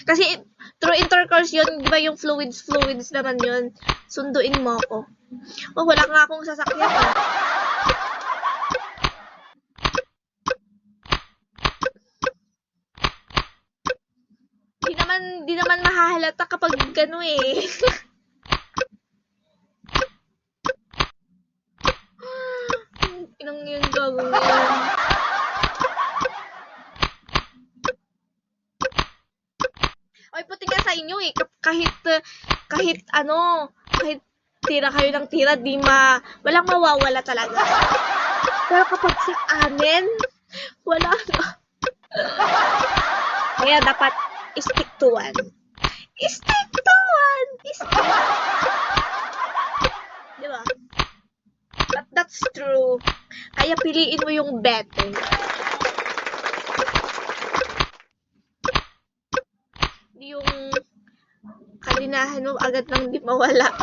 Kasi through intercourse yun, di ba yung fluids naman yun. Sunduin mo ako. Oh, wala nga akong sasakyan eh. Di naman mahahalata kapag gano eh. Inang yung gagawin. Ay, puti nga sa inyo eh. Kahit tira kayo ng tira, walang mawawala talaga. Pero kapag sa amin, wala na. Kaya dapat stick to one. Stick to one! Diba? But that's true. Kaya piliin mo yung better. Yung kalinahan mo agad nang di mawala.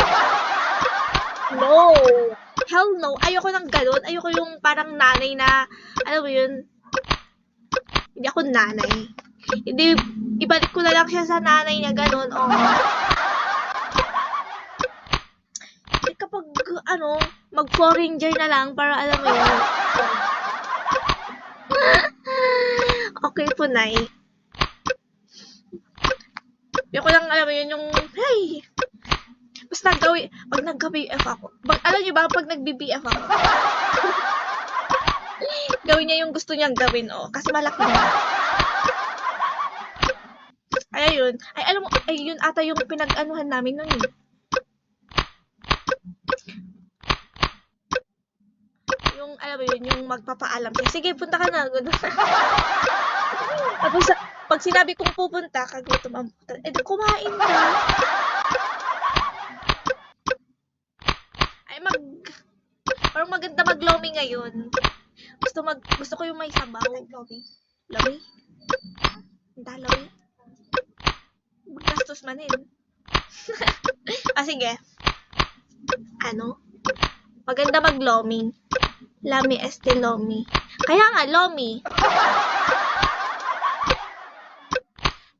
No! Hell no! Ayoko ng ganun. Ayoko yung parang nanay na, alam mo yun, hindi ako nanay. Hindi, ibalik ko na lang siya sa nanay niya ganun. Oh. Eh, kapag, mag-foreigner na lang para alam mo yun. Okay po, Nay. Ayoko lang alam mo yun yung, hey! Basta pag nagka-BF ako, alam niyo ba, pag nag-BBF ako, gawin niya yung gusto niyang gawin, oh, kasi malaki na. Ay, ayun. Ay, alam mo, ay, yun ata yung pinag-anuhan namin nun, eh. Yung, alam mo yun, yung magpapaalam siya. Sige, punta ka na. Tapos, pag sinabi kong pupunta, kagutom ang puta. Eh, kumain ka. Parang maganda mag-lomi ngayon. Gusto ko yung may sabaw. Lomi? Hindi, lomi. Gastos man yun. Sige. Maganda mag-lomi. Lami este lomi. Kaya nga, lomi.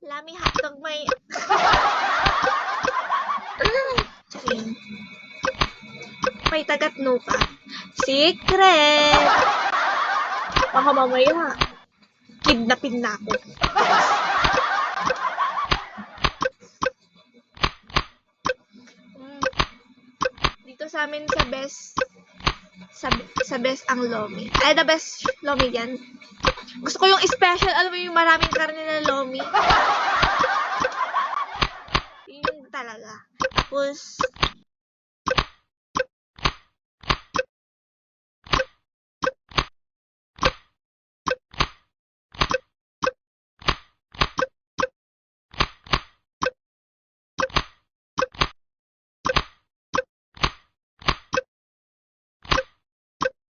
Lami hotdog may... Charing. May tagatno pa. Secret! Baka mamaya, kidnapin na ako. Dito sa amin sa best ang lomi. Ay, the best lomi yan. Gusto ko yung special, alam mo yung maraming karne na lomi. Yun talaga. Tapos,